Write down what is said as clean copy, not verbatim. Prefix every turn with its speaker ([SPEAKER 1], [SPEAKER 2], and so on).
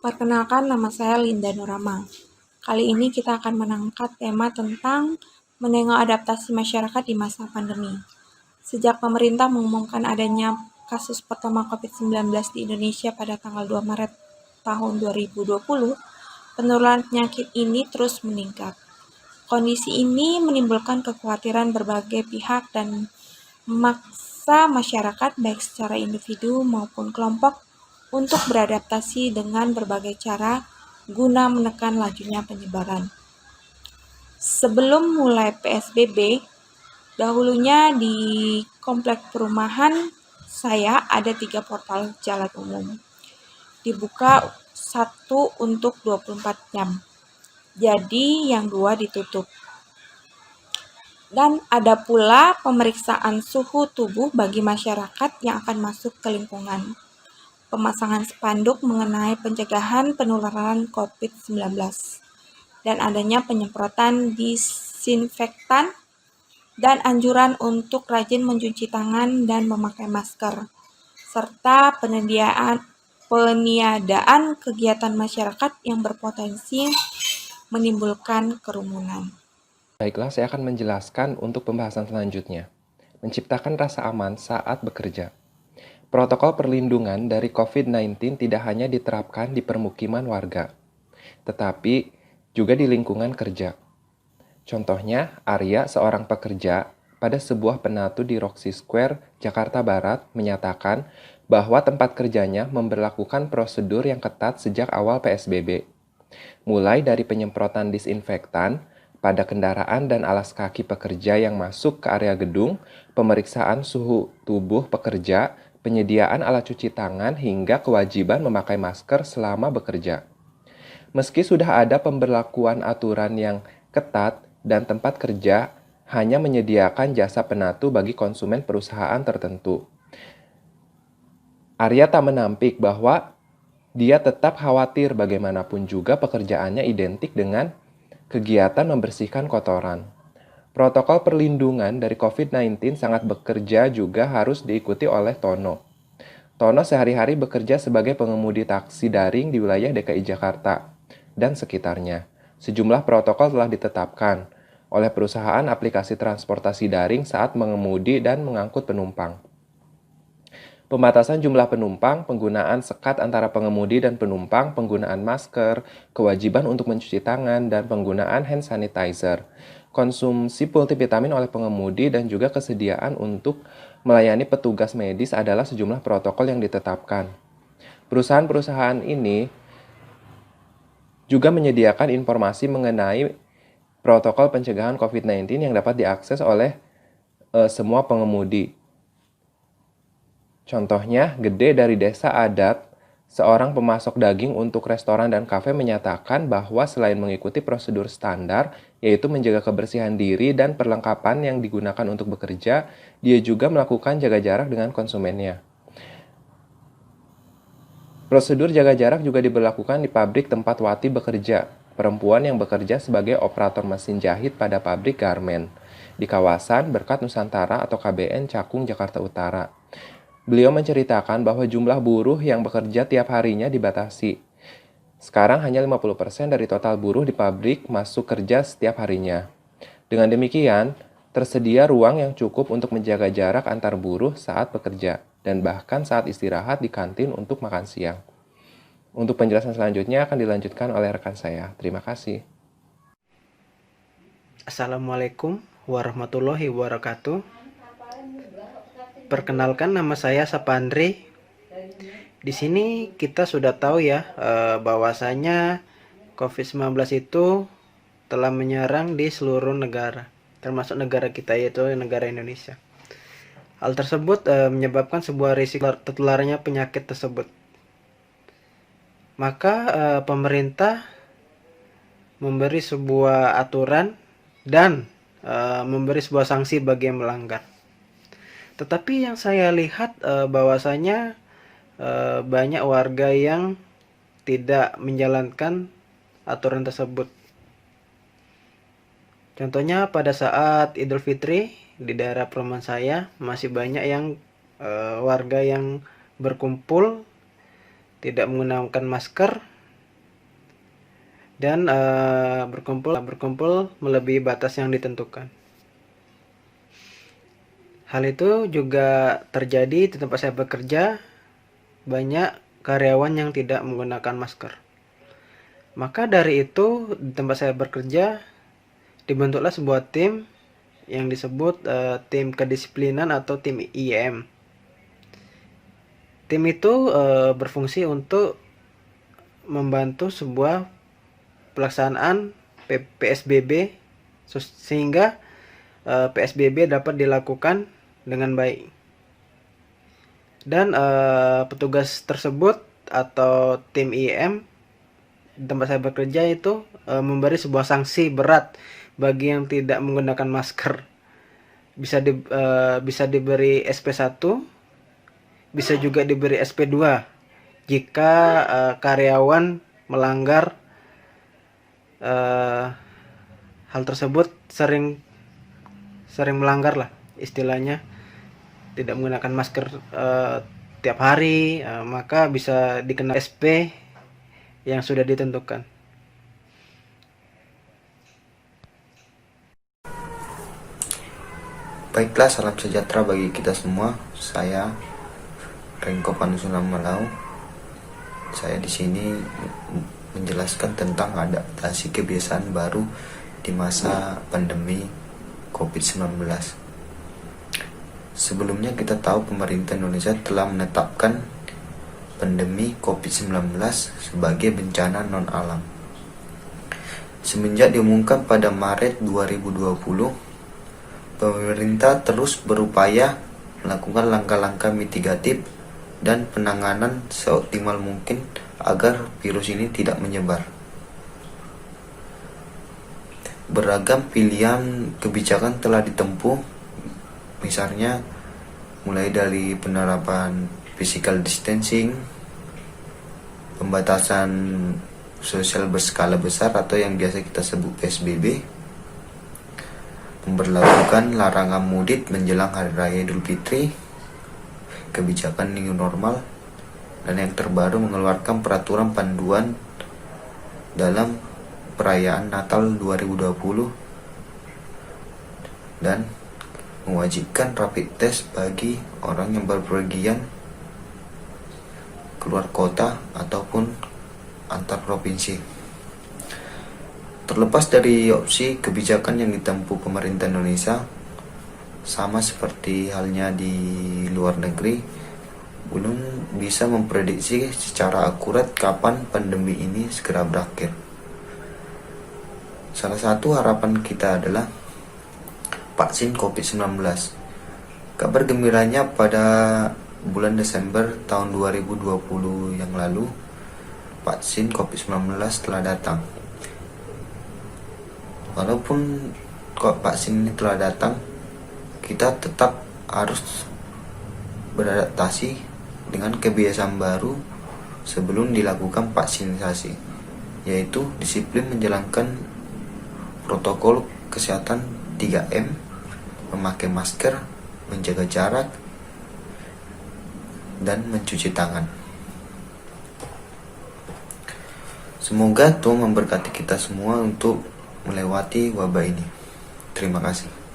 [SPEAKER 1] Perkenalkan, nama saya Linda Nurama. Kali ini kita akan mengangkat tema tentang menengok adaptasi masyarakat di masa pandemi. Sejak pemerintah mengumumkan adanya kasus pertama COVID-19 di Indonesia pada tanggal 2 Maret tahun 2020, penularan penyakit ini terus meningkat. Kondisi ini menimbulkan kekhawatiran berbagai pihak dan memaksa masyarakat baik secara individu maupun kelompok untuk beradaptasi dengan berbagai cara guna menekan lajunya penyebaran. Sebelum mulai PSBB, dahulunya di komplek perumahan saya ada 3 portal jalan umum. Dibuka satu untuk 24 jam. Jadi yang 2 ditutup. Dan ada pula pemeriksaan suhu tubuh bagi masyarakat yang akan masuk ke lingkungan. Pemasangan spanduk mengenai pencegahan penularan COVID-19 dan adanya penyemprotan disinfektan dan anjuran untuk rajin mencuci tangan dan memakai masker, serta peniadaan kegiatan masyarakat yang berpotensi menimbulkan kerumunan.
[SPEAKER 2] Baiklah, saya akan menjelaskan untuk pembahasan selanjutnya. Menciptakan rasa aman saat bekerja. Protokol perlindungan dari COVID-19 tidak hanya diterapkan di permukiman warga, tetapi juga di lingkungan kerja. Contohnya, Arya, seorang pekerja, pada sebuah penatu di Roxy Square, Jakarta Barat, menyatakan bahwa tempat kerjanya memberlakukan prosedur yang ketat sejak awal PSBB. Mulai dari penyemprotan disinfektan pada kendaraan dan alas kaki pekerja yang masuk ke area gedung, pemeriksaan suhu tubuh pekerja, penyediaan alat cuci tangan, hingga kewajiban memakai masker selama bekerja. Meski sudah ada pemberlakuan aturan yang ketat dan tempat kerja hanya menyediakan jasa penatu bagi konsumen perusahaan tertentu, Arya tak menampik bahwa dia tetap khawatir bagaimanapun juga pekerjaannya identik dengan kegiatan membersihkan kotoran. Protokol perlindungan dari COVID-19 sangat bekerja juga harus diikuti oleh Tono. Tono sehari-hari bekerja sebagai pengemudi taksi daring di wilayah DKI Jakarta dan sekitarnya. Sejumlah protokol telah ditetapkan oleh perusahaan aplikasi transportasi daring saat mengemudi dan mengangkut penumpang. Pembatasan jumlah penumpang, penggunaan sekat antara pengemudi dan penumpang, penggunaan masker, kewajiban untuk mencuci tangan, dan penggunaan hand sanitizer. Konsumsi multivitamin oleh pengemudi dan juga kesediaan untuk melayani petugas medis adalah sejumlah protokol yang ditetapkan. Perusahaan-perusahaan ini juga menyediakan informasi mengenai protokol pencegahan COVID-19 yang dapat diakses oleh semua pengemudi. Contohnya, Gede dari Desa Adat, seorang pemasok daging untuk restoran dan kafe menyatakan bahwa selain mengikuti prosedur standar, yaitu menjaga kebersihan diri dan perlengkapan yang digunakan untuk bekerja, dia juga melakukan jaga jarak dengan konsumennya. Prosedur jaga jarak juga diberlakukan di pabrik tempat Wati bekerja, perempuan yang bekerja sebagai operator mesin jahit pada pabrik garmen di kawasan Berkat Nusantara atau KBN Cakung, Jakarta Utara. Beliau menceritakan bahwa jumlah buruh yang bekerja tiap harinya dibatasi. Sekarang hanya 50% dari total buruh di pabrik masuk kerja setiap harinya. Dengan demikian, tersedia ruang yang cukup untuk menjaga jarak antar buruh saat bekerja dan bahkan saat istirahat di kantin untuk makan siang. Untuk penjelasan selanjutnya akan dilanjutkan oleh rekan saya. Terima kasih.
[SPEAKER 3] Assalamualaikum warahmatullahi wabarakatuh. Perkenalkan, nama saya Sapandri. Di sini kita sudah tahu ya bahwasanya COVID-19 itu telah menyerang di seluruh negara, termasuk negara kita yaitu negara Indonesia. Hal tersebut menyebabkan sebuah risiko tertularnya penyakit tersebut. Maka pemerintah memberi sebuah aturan dan memberi sebuah sanksi bagi yang melanggar. Tetapi yang saya lihat bahwasanya banyak warga yang tidak menjalankan aturan tersebut. Contohnya pada saat Idul Fitri di daerah perumahan saya masih banyak yang warga yang berkumpul tidak menggunakan masker dan berkumpul melebihi batas yang ditentukan. Hal itu juga terjadi di tempat saya bekerja, banyak karyawan yang tidak menggunakan masker. Maka dari itu, di tempat saya bekerja, dibentuklah sebuah tim yang disebut tim kedisiplinan atau tim IEM. Tim itu berfungsi untuk membantu sebuah pelaksanaan PSBB sehingga PSBB dapat dilakukan dengan baik. Dan petugas tersebut atau tim IEM di tempat saya bekerja itu memberi sebuah sanksi berat bagi yang tidak menggunakan masker. Bisa diberi SP1, bisa juga diberi SP2 jika karyawan melanggar hal tersebut, sering melanggar lah istilahnya, tidak menggunakan masker tiap hari, maka bisa dikena SP yang sudah ditentukan.
[SPEAKER 4] Baiklah, salam sejahtera bagi kita semua. Saya Rengko Panusuna Malau. Saya di sini menjelaskan tentang adaptasi kebiasaan baru di masa pandemi COVID-19. Sebelumnya kita tahu pemerintah Indonesia telah menetapkan pandemi COVID-19 sebagai bencana non-alam. Semenjak diumumkan pada Maret 2020, pemerintah terus berupaya melakukan langkah-langkah mitigatif dan penanganan seoptimal mungkin agar virus ini tidak menyebar. Beragam pilihan kebijakan telah ditempuh, misalnya mulai dari penerapan physical distancing, pembatasan sosial berskala besar atau yang biasa kita sebut PSBB, memberlakukan larangan mudik menjelang Hari Raya Idul Fitri, kebijakan new normal, dan yang terbaru mengeluarkan peraturan panduan dalam perayaan Natal 2020 dan mewajibkan rapid test bagi orang yang berpergian keluar kota ataupun antar provinsi. Terlepas dari opsi kebijakan yang ditempuh pemerintah Indonesia, sama seperti halnya di luar negeri, belum bisa memprediksi secara akurat kapan pandemi ini segera berakhir. Salah satu harapan kita adalah vaksin COVID-19. Kabar gembiranya pada bulan Desember tahun 2020 yang lalu, vaksin COVID-19 telah datang. Walaupun vaksin ini telah datang, kita tetap harus beradaptasi dengan kebiasaan baru sebelum dilakukan vaksinasi, yaitu disiplin menjalankan protokol kesehatan 3M, memakai masker, menjaga jarak, dan mencuci tangan. Semoga Tuhan memberkati kita semua untuk melewati wabah ini. Terima kasih.